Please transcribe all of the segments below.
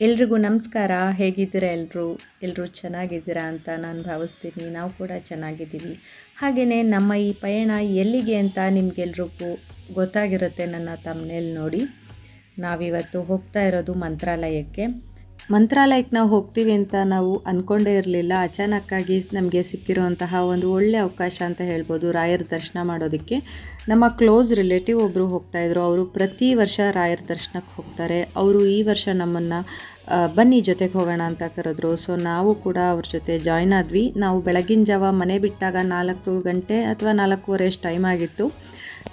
ಎಲ್ರಿಗೂ ನಮಸ್ಕಾರ. ಹೇಗಿದ್ದೀರಾ ಎಲ್ಲರೂ ಚೆನ್ನಾಗಿದ್ದೀರಾ ಅಂತ ನಾನು ಭಾವಿಸ್ತೀನಿ. ನಾವು ಕೂಡ ಚೆನ್ನಾಗಿದ್ದೀವಿ. ಹಾಗೆಯೇ ನಮ್ಮ ಈ ಪಯಣ ಎಲ್ಲಿಗೆ ಅಂತ ನಿಮಗೆಲ್ರಿಗೂ ಗೊತ್ತಾಗಿರುತ್ತೆ ನನ್ನ ಥಂಬ್ನೇಲ್ ನೋಡಿ. ನಾವಿವತ್ತು ಹೋಗ್ತಾ ಇರೋದು ಮಂತ್ರಾಲಯಕ್ಕೆ. ಮಂತ್ರಾಲಯಕ್ಕೆ ನಾವು ಹೋಗ್ತೀವಿ ಅಂತ ನಾವು ಅಂದ್ಕೊಂಡೇ ಇರಲಿಲ್ಲ. ಅಚಾನಕ್ಕಾಗಿ ನಮಗೆ ಸಿಕ್ಕಿರುವಂತಹ ಒಂದು ಒಳ್ಳೆಯ ಅವಕಾಶ ಅಂತ ಹೇಳ್ಬೋದು ರಾಯರ ದರ್ಶನ ಮಾಡೋದಕ್ಕೆ. ನಮ್ಮ ಕ್ಲೋಸ್ ರಿಲೇಟಿವ್ ಒಬ್ಬರು ಹೋಗ್ತಾಯಿದ್ರು. ಅವರು ಪ್ರತಿ ವರ್ಷ ರಾಯರ ದರ್ಶನಕ್ಕೆ ಹೋಗ್ತಾರೆ. ಅವರು ಈ ವರ್ಷ ನಮ್ಮನ್ನು ಬನ್ನಿ ಜೊತೆಗೆ ಹೋಗೋಣ ಅಂತ ಕರೆದ್ರು. ಸೊ ನಾವು ಕೂಡ ಅವ್ರ ಜೊತೆ ಜಾಯ್ನ್ ಆದ್ವಿ. ನಾವು ಬೆಳಗಿನ ಜಾವ ಮನೆ ಬಿಟ್ಟಾಗ 4 ಗಂಟೆ ಅಥವಾ 4:15 ಅಷ್ಟು ಟೈಮ್ ಆಗಿತ್ತು.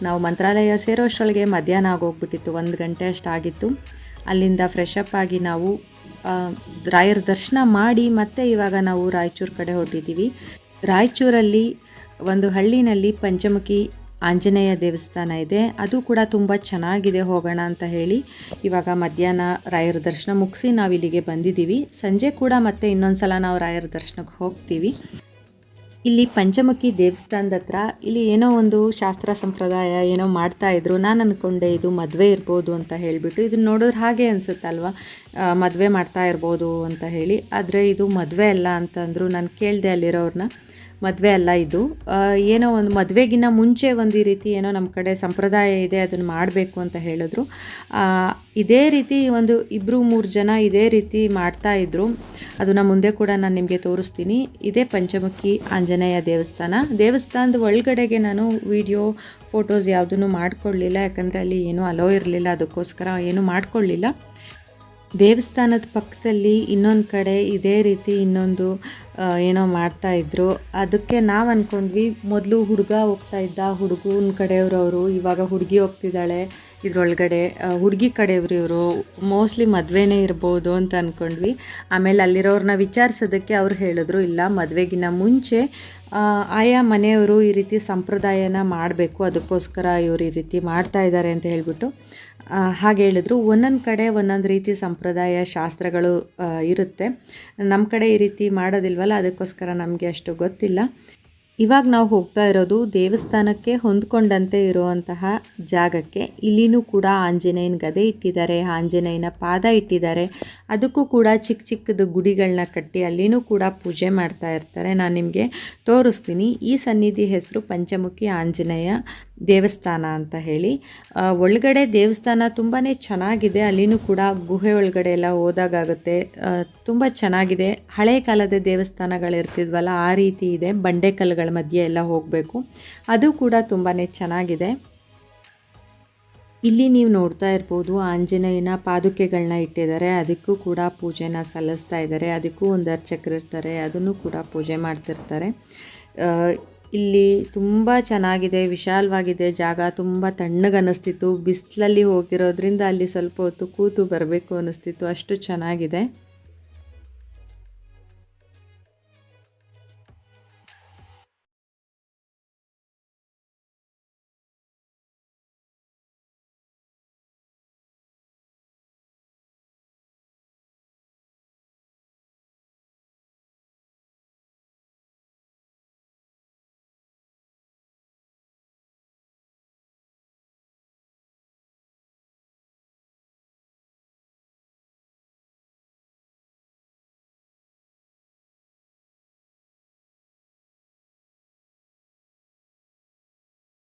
ನಾವು ಮಂತ್ರಾಲಯ ಸೇರೋಷ್ಟರೊಳಗೆ ಮಧ್ಯಾಹ್ನ ಆಗೋಗ್ಬಿಟ್ಟಿತ್ತು, 1 ಗಂಟೆ ಅಷ್ಟಾಗಿತ್ತು. ಅಲ್ಲಿಂದ ಫ್ರೆಶ್ ಅಪ್ ಆಗಿ ನಾವು ರಾಯರ ದರ್ಶನ ಮಾಡಿ ಮತ್ತೆ ಇವಾಗ ನಾವು ರಾಯಚೂರು ಕಡೆ ಹೊರಟಿದ್ದೀವಿ. ರಾಯಚೂರಲ್ಲಿ ಒಂದು ಹಳ್ಳಿನಲ್ಲಿ ಪಂಚಮುಖಿ ಆಂಜನೇಯ ದೇವಸ್ಥಾನ ಇದೆ. ಅದು ಕೂಡ ತುಂಬ ಚೆನ್ನಾಗಿದೆ, ಹೋಗೋಣ ಅಂತ ಹೇಳಿ ಇವಾಗ ಮಧ್ಯಾಹ್ನ ರಾಯರ ದರ್ಶನ ಮುಗಿಸಿ ನಾವು ಇಲ್ಲಿಗೆ ಬಂದಿದ್ದೀವಿ. ಸಂಜೆ ಕೂಡ ಮತ್ತೆ ಇನ್ನೊಂದು ಸಲ ನಾವು ರಾಯರ ದರ್ಶನಕ್ಕೆ ಹೋಗ್ತೀವಿ. ಇಲ್ಲಿ ಪಂಚಮುಖಿ ದೇವಸ್ಥಾನದ ಹತ್ರ ಇಲ್ಲಿ ಏನೋ ಒಂದು ಶಾಸ್ತ್ರ ಸಂಪ್ರದಾಯ ಏನೋ ಮಾಡ್ತಾಯಿದ್ರು. ನಾನು ಅಂದ್ಕೊಂಡೆ ಇದು ಮದುವೆ ಇರ್ಬೋದು ಅಂತ ಹೇಳಿಬಿಟ್ಟು. ಇದನ್ನು ನೋಡಿದ್ರೆ ಹಾಗೆ ಅನಿಸುತ್ತಲ್ವ, ಮದುವೆ ಮಾಡ್ತಾ ಇರ್ಬೋದು ಅಂತ ಹೇಳಿ. ಆದರೆ ಇದು ಮದುವೆ ಅಲ್ಲ ಅಂತಂದರು. ನಾನು ಕೇಳಿದೆ ಅಲ್ಲಿರೋರನ್ನ, ಮದುವೆ ಅಲ್ಲ ಇದು, ಏನೋ ಒಂದು ಮದುವೆಗಿನ್ನ ಮುಂಚೆ ಒಂದು ಈ ರೀತಿ ಏನೋ ನಮ್ಮ ಕಡೆ ಸಂಪ್ರದಾಯ ಇದೆ, ಅದನ್ನು ಮಾಡಬೇಕು ಅಂತ ಹೇಳಿದ್ರು. ಇದೇ ರೀತಿ ಒಂದು 2-3 ಜನ ಇದೇ ರೀತಿ ಮಾಡ್ತಾಯಿದ್ರು. ಅದನ್ನು ಮುಂದೆ ಕೂಡ ನಾನು ನಿಮಗೆ ತೋರಿಸ್ತೀನಿ. ಇದೇ ಪಂಚಮುಖಿ ಆಂಜನೇಯ ದೇವಸ್ಥಾನದ ಒಳಗಡೆಗೆ ನಾನು ವಿಡಿಯೋ ಫೋಟೋಸ್ ಯಾವುದನ್ನು ಮಾಡ್ಕೊಳ್ಳಿಲ್ಲ, ಯಾಕಂದರೆ ಅಲ್ಲಿ ಏನೂ ಅಲೋ ಇರಲಿಲ್ಲ, ಅದಕ್ಕೋಸ್ಕರ ಏನೂ ಮಾಡ್ಕೊಳ್ಳಿಲ್ಲ. ದೇವಸ್ಥಾನದ ಪಕ್ಕದಲ್ಲಿ ಇನ್ನೊಂದು ಕಡೆ ಇದೇ ರೀತಿ ಇನ್ನೊಂದು ಏನೋ ಮಾಡ್ತಾಯಿದ್ರು. ಅದಕ್ಕೆ ನಾವು ಅಂದ್ಕೊಂಡ್ವಿ, ಮೊದಲು ಹುಡುಗ ಹೋಗ್ತಾ ಇದ್ದ, ಹುಡುಗನ ಕಡೆಯವರು, ಇವಾಗ ಹುಡುಗಿ ಹೋಗ್ತಿದ್ದಾಳೆ ಇದರೊಳಗಡೆ, ಹುಡುಗಿ ಕಡೆಯವರು ಇವರು, ಮೋಸ್ಟ್ಲಿ ಮದುವೆನೇ ಇರ್ಬೋದು ಅಂತ ಅಂದ್ಕೊಂಡ್ವಿ. ಆಮೇಲೆ ಅಲ್ಲಿರೋರನ್ನ ವಿಚಾರಿಸೋದಕ್ಕೆ ಅವ್ರು ಹೇಳಿದ್ರು, ಇಲ್ಲ, ಮದುವೆಗಿನ್ನ ಮುಂಚೆ ಆಯಾ ಮನೆಯವರು ಈ ರೀತಿ ಸಂಪ್ರದಾಯನ ಮಾಡಬೇಕು, ಅದಕ್ಕೋಸ್ಕರ ಇವರು ಈ ರೀತಿ ಮಾಡ್ತಾ ಇದ್ದಾರೆ ಅಂತ ಹೇಳಿಬಿಟ್ಟು ಹಾಗೆ ಹೇಳಿದ್ರು. ಒಂದೊಂದು ಕಡೆ ಒಂದೊಂದು ರೀತಿ ಸಂಪ್ರದಾಯ ಶಾಸ್ತ್ರಗಳು ಇರುತ್ತೆ. ನಮ್ಮ ಕಡೆ ಈ ರೀತಿ ಮಾಡೋದಿಲ್ವಲ್ಲ, ಅದಕ್ಕೋಸ್ಕರ ನಮಗೆ ಅಷ್ಟು ಗೊತ್ತಿಲ್ಲ. ಇವಾಗ ನಾವು ಹೋಗ್ತಾ ಇರೋದು ದೇವಸ್ಥಾನಕ್ಕೆ ಹೊಂದ್ಕೊಂಡಂತೆ ಇರುವಂತಹ ಜಾಗಕ್ಕೆ. ಇಲ್ಲಿನೂ ಕೂಡ ಆಂಜನೇಯನ ಗದೆ ಇಟ್ಟಿದ್ದಾರೆ, ಆಂಜನೇಯನ ಪಾದ ಇಟ್ಟಿದ್ದಾರೆ. ಅದಕ್ಕೂ ಕೂಡ ಚಿಕ್ಕ ಚಿಕ್ಕದು ಗುಡಿಗಳನ್ನ ಕಟ್ಟಿ ಅಲ್ಲಿನೂ ಕೂಡ ಪೂಜೆ ಮಾಡ್ತಾ ಇರ್ತಾರೆ. ನಾನು ನಿಮಗೆ ತೋರಿಸ್ತೀನಿ. ಈ ಸನ್ನಿಧಿ ಹೆಸರು ಪಂಚಮುಖಿ ಆಂಜನೇಯ ದೇವಸ್ಥಾನ ಅಂತ ಹೇಳಿ. ಒಳಗಡೆ ದೇವಸ್ಥಾನ ತುಂಬಾ ಚೆನ್ನಾಗಿದೆ. ಅಲ್ಲಿನೂ ಕೂಡ ಗುಹೆ ಒಳಗಡೆ ಎಲ್ಲ ಹೋದಾಗುತ್ತೆ. ತುಂಬ ಚೆನ್ನಾಗಿದೆ. ಹಳೆ ಕಾಲದ ದೇವಸ್ಥಾನಗಳಿರ್ತಿದ್ವಲ್ಲ ಆ ರೀತಿ ಇದೆ. ಬಂಡೆಕಲ್ಲುಗಳ ಮಧ್ಯೆ ಎಲ್ಲ ಹೋಗಬೇಕು. ಅದು ಕೂಡ ತುಂಬಾ ಚೆನ್ನಾಗಿದೆ. ಇಲ್ಲಿ ನೀವು ನೋಡ್ತಾ ಇರ್ಬೋದು, ಆಂಜನೇಯನ ಪಾದುಕೆಗಳನ್ನ ಇಟ್ಟಿದ್ದಾರೆ. ಅದಕ್ಕೂ ಕೂಡ ಪೂಜೆನ ಸಲ್ಲಿಸ್ತಾ ಇದ್ದಾರೆ. ಅದಕ್ಕೂ ಒಂದು ಅರ್ಚಕರು ಇರ್ತಾರೆ, ಅದನ್ನು ಕೂಡ ಪೂಜೆ ಮಾಡ್ತಿರ್ತಾರೆ. ಇಲ್ಲಿ ತುಂಬ ಚೆನ್ನಾಗಿದೆ, ವಿಶಾಲವಾಗಿದೆ ಜಾಗ. ತುಂಬ ತಣ್ಣಗೆ ಅನ್ನಿಸ್ತಿತ್ತು. ಬಿಸಿಲಲ್ಲಿ ಹೋಗಿರೋದ್ರಿಂದ ಅಲ್ಲಿ ಸ್ವಲ್ಪ ಹೊತ್ತು ಕೂತು ಬರಬೇಕು ಅನ್ನಿಸ್ತಿತ್ತು, ಅಷ್ಟು ಚೆನ್ನಾಗಿದೆ.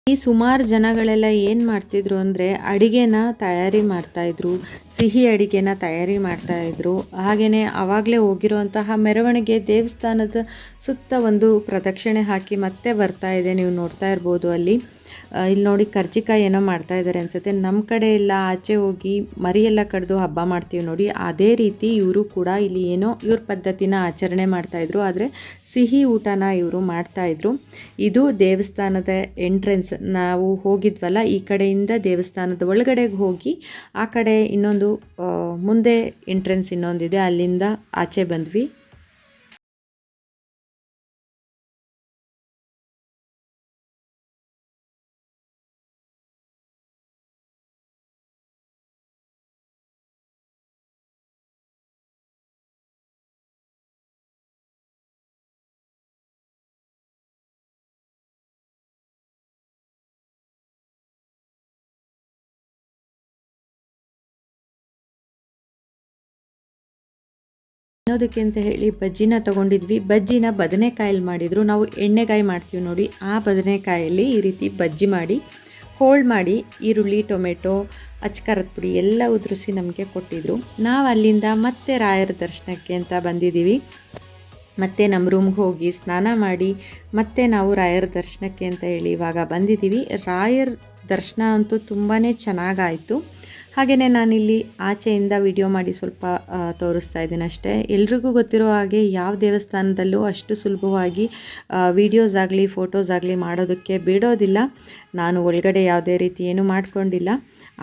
ಈ ಸುಮಾರು ಜನಗಳೆಲ್ಲ ಏನು ಮಾಡ್ತಿದ್ರು ಅಂದರೆ ಅಡಿಗೆನ ತಯಾರಿ ಮಾಡ್ತಾಯಿದ್ರು, ಸಿಹಿ ಅಡಿಗೆನ ತಯಾರಿ ಮಾಡ್ತಾಯಿದ್ರು. ಹಾಗೆಯೇ ಆವಾಗಲೇ ಹೋಗಿರುವಂತಹ ಮೆರವಣಿಗೆ ದೇವಸ್ಥಾನದ ಸುತ್ತ ಒಂದು ಪ್ರದಕ್ಷಿಣೆ ಹಾಕಿ ಮತ್ತೆ ಬರ್ತಾ ಇದೆ. ನೀವು ನೋಡ್ತಾ ಇರ್ಬೋದು ಅಲ್ಲಿ. ಇಲ್ಲಿ ನೋಡಿ, ಕರ್ಜಿಕಾಯಿ ಏನೋ ಮಾಡ್ತಾ ಇದ್ದಾರೆ ಅನಿಸುತ್ತೆ. ನಮ್ಮ ಕಡೆ ಎಲ್ಲ ಆಚೆ ಹೋಗಿ ಮರಿಯೆಲ್ಲ ಕಡ್ದು ಹಬ್ಬ ಮಾಡ್ತೀವಿ ನೋಡಿ, ಅದೇ ರೀತಿ ಇವರು ಕೂಡ ಇಲ್ಲಿ ಏನೋ ಇವ್ರ ಪದ್ಧತಿನ ಆಚರಣೆ ಮಾಡ್ತಾಯಿದ್ರು. ಆದರೆ ಸಿಹಿ ಊಟನ ಇವರು ಮಾಡ್ತಾಯಿದ್ರು. ಇದು ದೇವಸ್ಥಾನದ ಎಂಟ್ರೆನ್ಸ್. ನಾವು ಹೋಗಿದ್ವಲ್ಲ, ಈ ಕಡೆಯಿಂದ ದೇವಸ್ಥಾನದ ಒಳಗಡೆಗೆ ಹೋಗಿ ಆ ಕಡೆ ಇನ್ನೊಂದು ಮುಂದೆ ಎಂಟ್ರೆನ್ಸ್ ಇನ್ನೊಂದಿದೆ, ಅಲ್ಲಿಂದ ಆಚೆ ಬಂದ್ವಿ. ತಿನ್ನೋದಕ್ಕೆ ಅಂತ ಹೇಳಿ ಬಜ್ಜಿನ ತೊಗೊಂಡಿದ್ವಿ. ಬಜ್ಜಿನ ಬದನೆಕಾಯಲ್ಲಿ ಮಾಡಿದರು. ನಾವು ಎಣ್ಣೆಗಾಯಿ ಮಾಡ್ತೀವಿ ನೋಡಿ, ಆ ಬದನೆಕಾಯಲ್ಲಿ ಈ ರೀತಿ ಬಜ್ಜಿ ಮಾಡಿ ಹೋಳು ಮಾಡಿ ಈರುಳ್ಳಿ, ಟೊಮೆಟೊ, ಅಚ್ಕಾರದ ಪುಡಿ ಎಲ್ಲ ಉದುರಿಸಿ ನಮಗೆ ಕೊಟ್ಟಿದ್ದರು. ನಾವು ಅಲ್ಲಿಂದ ಮತ್ತೆ ರಾಯರ ದರ್ಶನಕ್ಕೆ ಅಂತ ಬಂದಿದ್ದೀವಿ. ಮತ್ತು ನಮ್ಮ ರೂಮ್ಗೆ ಹೋಗಿ ಸ್ನಾನ ಮಾಡಿ ಮತ್ತೆ ನಾವು ರಾಯರ ದರ್ಶನಕ್ಕೆ ಅಂತ ಹೇಳಿ ಇವಾಗ ಬಂದಿದ್ದೀವಿ. ರಾಯರ ದರ್ಶನ ಅಂತೂ ತುಂಬಾ ಚೆನ್ನಾಗಾಯಿತು. ಹಾಗೆಯೇ ನಾನಿಲ್ಲಿ ಆಚೆಯಿಂದ ವಿಡಿಯೋ ಮಾಡಿ ಸ್ವಲ್ಪ ತೋರಿಸ್ತಾ ಇದ್ದೀನಿ ಅಷ್ಟೇ. ಎಲ್ರಿಗೂ ಗೊತ್ತಿರೋ ಹಾಗೆ ಯಾವ ದೇವಸ್ಥಾನದಲ್ಲೂ ಅಷ್ಟು ಸುಲಭವಾಗಿ ವಿಡಿಯೋಸ್ ಆಗಲಿ ಫೋಟೋಸ್ ಆಗಲಿ ಮಾಡೋದಕ್ಕೆ ಬಿಡೋದಿಲ್ಲ. ನಾನು ಒಳಗಡೆ ಯಾವುದೇ ರೀತಿ ಏನೂ ಮಾಡ್ಕೊಂಡಿಲ್ಲ.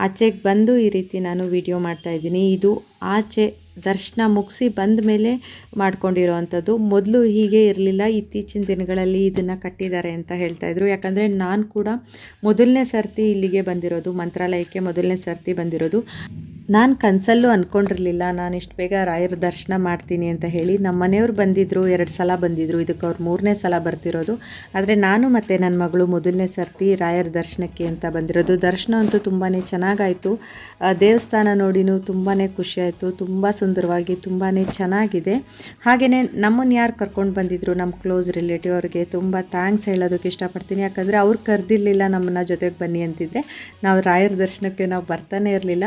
ಆಚೆಗೆ ಬಂದು ಈ ರೀತಿ ನಾನು ವಿಡಿಯೋ ಮಾಡ್ತಾಯಿದ್ದೀನಿ. ಇದು ಆಚೆ ದರ್ಶನ ಮುಗಿಸಿ ಬಂದ ಮೇಲೆ ಮಾಡ್ಕೊಂಡಿರೋ ಅಂಥದ್ದು. ಮೊದಲು ಹೀಗೆ ಇರಲಿಲ್ಲ, ಇತ್ತೀಚಿನ ದಿನಗಳಲ್ಲಿ ಇದನ್ನು ಕಟ್ಟಿದ್ದಾರೆ ಅಂತ ಹೇಳ್ತಾಯಿದ್ರು. ಯಾಕಂದರೆ ನಾನು ಕೂಡ ಮೊದಲನೇ ಸರ್ತಿ ಇಲ್ಲಿಗೆ ಬಂದಿರೋದು, ಮಂತ್ರಾಲಯಕ್ಕೆ ಮೊದಲನೇ ಸರ್ತಿ ಬಂದಿರೋದು. ನಾನು ಕನಸಲ್ಲೂ ಅಂದ್ಕೊಂಡಿರಲಿಲ್ಲ ನಾನು ಇಷ್ಟು ಬೇಗ ರಾಯರ ದರ್ಶನ ಮಾಡ್ತೀನಿ ಅಂತ ಹೇಳಿ. ನಮ್ಮ ಮನೆಯವ್ರು ಬಂದಿದ್ದರು, 2 ಸಲ ಬಂದಿದ್ದರು. ಇದಕ್ಕೆ ಅವ್ರು 3ನೇ ಸಲ ಬರ್ತಿರೋದು. ಆದರೆ ನಾನು ಮತ್ತು ನನ್ನ ಮಗಳು ಮೊದಲನೇ ಸರ್ತಿ ರಾಯರ ದರ್ಶನಕ್ಕೆ ಅಂತ ಬಂದಿರೋದು. ದರ್ಶನ ಅಂತೂ ತುಂಬಾ ಚೆನ್ನಾಗಾಯಿತು. ದೇವಸ್ಥಾನ ನೋಡಿನೂ ತುಂಬಾ ಖುಷಿಯಾಯಿತು. ತುಂಬ ಸುಂದರವಾಗಿ ತುಂಬಾ ಚೆನ್ನಾಗಿದೆ. ಹಾಗೆಯೇ ನಮ್ಮನ್ನು ಯಾರು ಕರ್ಕೊಂಡು ಬಂದಿದ್ದರು, ನಮ್ಮ ಕ್ಲೋಸ್ ರಿಲೇಟಿವ್, ಅವ್ರಿಗೆ ತುಂಬ ಥ್ಯಾಂಕ್ಸ್ ಹೇಳೋದಕ್ಕೆ ಇಷ್ಟಪಡ್ತೀನಿ. ಯಾಕಂದರೆ ಅವ್ರು ಕರೆದಿರಲಿಲ್ಲ ನಮ್ಮನ್ನು ಜೊತೆಗೆ ಬನ್ನಿ ಅಂತಿದ್ರೆ ನಾವು ರಾಯರ ದರ್ಶನಕ್ಕೆ ನಾವು ಬರ್ತಾನೆ ಇರಲಿಲ್ಲ.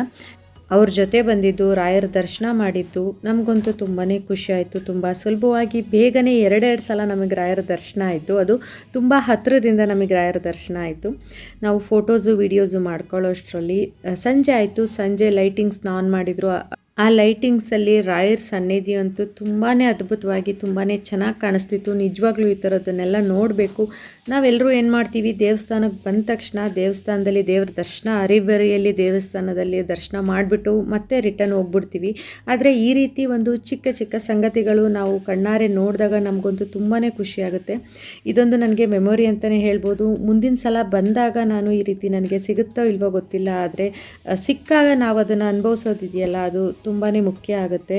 ಅವ್ರ ಜೊತೆ ಬಂದಿದ್ದು ರಾಯರ ದರ್ಶನ ಮಾಡಿದ್ದು ನಮಗಂತೂ ತುಂಬಾ ಖುಷಿಯಾಯಿತು. ತುಂಬ ಸುಲಭವಾಗಿ ಬೇಗನೆ 2 ಸಲ ನಮಗೆ ರಾಯರ ದರ್ಶನ ಆಯಿತು. ಅದು ತುಂಬ ಹತ್ತಿರದಿಂದ ನಮಗೆ ರಾಯರ ದರ್ಶನ ಆಯಿತು. ನಾವು ಫೋಟೋಸು ವಿಡಿಯೋಸು ಮಾಡ್ಕೊಳ್ಳೋಷ್ಟರಲ್ಲಿ ಸಂಜೆ ಆಯಿತು. ಸಂಜೆ ಲೈಟಿಂಗ್ಸ್ನ ಆನ್ ಮಾಡಿದರು. ಆ ಲೈಟಿಂಗ್ಸಲ್ಲಿ ರಾಯರ ಸನ್ನಿಧಿ ಅಂತೂ ತುಂಬಾ ಅದ್ಭುತವಾಗಿ ತುಂಬಾ ಚೆನ್ನಾಗಿ ಕಾಣಿಸ್ತಿತ್ತು. ನಿಜವಾಗ್ಲೂ ಈ ಥರದನ್ನೆಲ್ಲ ನೋಡಬೇಕು. ನಾವೆಲ್ಲರೂ ಏನು ಮಾಡ್ತೀವಿ, ದೇವಸ್ಥಾನಕ್ಕೆ ಬಂದ ತಕ್ಷಣ ದೇವಸ್ಥಾನದಲ್ಲಿ ದೇವ್ರ ದರ್ಶನ, ಅರಿಬರಿಯಲ್ಲಿ ದೇವಸ್ಥಾನದಲ್ಲಿ ದರ್ಶನ ಮಾಡಿಬಿಟ್ಟು ಮತ್ತೆ ರಿಟರ್ನ್ ಹೋಗ್ಬಿಡ್ತೀವಿ. ಆದರೆ ಈ ರೀತಿ ಒಂದು ಚಿಕ್ಕ ಚಿಕ್ಕ ಸಂಗತಿಗಳು ನಾವು ಕಣ್ಣಾರೆ ನೋಡಿದಾಗ ನಮಗಂತೂ ತುಂಬಾ ಖುಷಿಯಾಗುತ್ತೆ. ಇದೊಂದು ನನಗೆ ಮೆಮೊರಿ ಅಂತಲೇ ಹೇಳ್ಬೋದು. ಮುಂದಿನ ಸಲ ಬಂದಾಗ ನಾನು ಈ ರೀತಿ ನನಗೆ ಸಿಗುತ್ತೋ ಇಲ್ವೋ ಗೊತ್ತಿಲ್ಲ, ಆದರೆ ಸಿಕ್ಕಾಗ ನಾವು ಅದನ್ನು ಅನುಭವಿಸೋದಿದೆಯಲ್ಲ, ಅದು ತುಂಬಾ ಮುಖ್ಯ ಆಗುತ್ತೆ.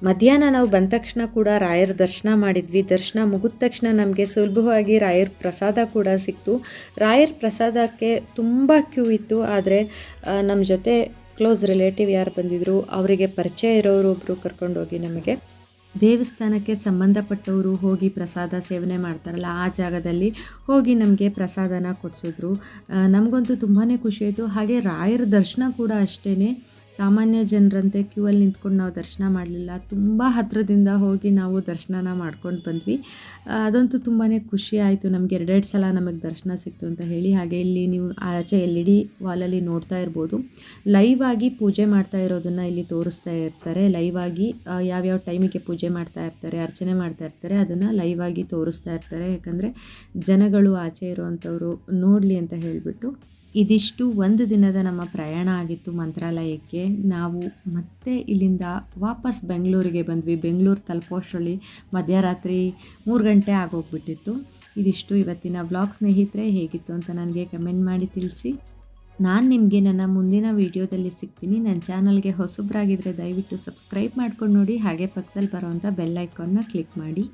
ಮಧ್ಯಾಹ್ನ ನಾವು ಬಂದ ತಕ್ಷಣ ಕೂಡ ರಾಯರ ದರ್ಶನ ಮಾಡಿದ್ವಿ. ದರ್ಶನ ಮುಗಿದ ತಕ್ಷಣ ನಮಗೆ ಸುಲಭವಾಗಿ ರಾಯರ ಪ್ರಸಾದ ಕೂಡ ಸಿಕ್ತು. ರಾಯರ ಪ್ರಸಾದಕ್ಕೆ ತುಂಬ ಕ್ಯೂ ಇತ್ತು. ಆದರೆ ನಮ್ಮ ಜೊತೆ ಕ್ಲೋಸ್ ರಿಲೇಟಿವ್ ಯಾರು ಬಂದಿದ್ದರು, ಅವರಿಗೆ ಪರಿಚಯ ಇರೋರು ಒಬ್ಬರು ಕರ್ಕೊಂಡೋಗಿ ನಮಗೆ ದೇವಸ್ಥಾನಕ್ಕೆ ಸಂಬಂಧಪಟ್ಟವರು ಹೋಗಿ ಪ್ರಸಾದ ಸೇವನೆ ಮಾಡ್ತಾರಲ್ಲ, ಆ ಜಾಗದಲ್ಲಿ ಹೋಗಿ ನಮಗೆ ಪ್ರಸಾದನ ಕೊಡಿಸಿದ್ರು. ನಮಗಂತೂ ತುಂಬಾ ಖುಷಿಯಾಯಿತು. ಹಾಗೆ ರಾಯರ ದರ್ಶನ ಕೂಡ ಅಷ್ಟೇ, ಸಾಮಾನ್ಯ ಜನರಂತೆ ಕ್ಯೂ ಅಲ್ಲಿ ನಿಂತ್ಕೊಂಡು ನಾವು ದರ್ಶನ ಮಾಡಲಿಲ್ಲ. ತುಂಬ ಹತ್ತಿರದಿಂದ ಹೋಗಿ ನಾವು ದರ್ಶನನ ಮಾಡ್ಕೊಂಡು ಬಂದ್ವಿ. ಅದಂತೂ ತುಂಬಾ ಖುಷಿ ಆಯಿತು. ನಮಗೆ 2 ಸಲ ನಮಗೆ ದರ್ಶನ ಸಿಕ್ತು ಅಂತ ಹೇಳಿ. ಹಾಗೆ ಇಲ್ಲಿ ನೀವು ಆಚೆ LED ವಾಲಲ್ಲಿ ನೋಡ್ತಾ ಇರ್ಬೋದು, ಲೈವ್ ಆಗಿ ಪೂಜೆ ಮಾಡ್ತಾ ಇರೋದನ್ನು ಇಲ್ಲಿ ತೋರಿಸ್ತಾ ಇರ್ತಾರೆ. ಲೈವ್ ಆಗಿ ಯಾವ್ಯಾವ ಟೈಮಿಗೆ ಪೂಜೆ ಮಾಡ್ತಾ ಇರ್ತಾರೆ, ಅರ್ಚನೆ ಮಾಡ್ತಾ ಇರ್ತಾರೆ, ಅದನ್ನು ಲೈವ್ ಆಗಿ ತೋರಿಸ್ತಾ ಇರ್ತಾರೆ. ಯಾಕಂದರೆ ಜನಗಳು ಆಚೆ ಇರುವಂಥವ್ರು ನೋಡಲಿ ಅಂತ ಹೇಳಿಬಿಟ್ಟು. ಇದಿಷ್ಟು ಒಂದು ದಿನದ ನಮ್ಮ ಪ್ರಯಾಣ ಆಗಿತ್ತು ಮಂತ್ರಾಲಯಕ್ಕೆ. ನಾವು ಮತ್ತೆ ಇಲ್ಲಿಂದ ವಾಪಸ್ ಬೆಂಗಳೂರಿಗೆ ಬಂದ್ವಿ. ಬೆಂಗಳೂರು ತಲುಪೋಷ್ಟರಲ್ಲಿ ಮಧ್ಯರಾತ್ರಿ 3 ಗಂಟೆ ಆಗೋಗ್ಬಿಟ್ಟಿತ್ತು. ಇದಿಷ್ಟು ಇವತ್ತಿನ ವ್ಲಾಗ್. ಸ್ನೇಹಿತರೆ, ಹೇಗಿತ್ತು ಅಂತ ನನಗೆ ಕಮೆಂಟ್ ಮಾಡಿ ತಿಳಿಸಿ. ನಾನು ನಿಮಗೆ ನನ್ನ ಮುಂದಿನ ವೀಡಿಯೋದಲ್ಲಿ ಸಿಗ್ತೀನಿ. ನನ್ನ ಚಾನಲ್ಗೆ ಹೊಸಬ್ರಾಗಿದ್ದರೆ ದಯವಿಟ್ಟು ಸಬ್ಸ್ಕ್ರೈಬ್ ಮಾಡ್ಕೊಂಡು ನೋಡಿ. ಹಾಗೆ ಪಕ್ಕದಲ್ಲಿ ಬರೋವಂಥ ಬೆಲ್ ಐಕಾನ್ನ ಕ್ಲಿಕ್ ಮಾಡಿ.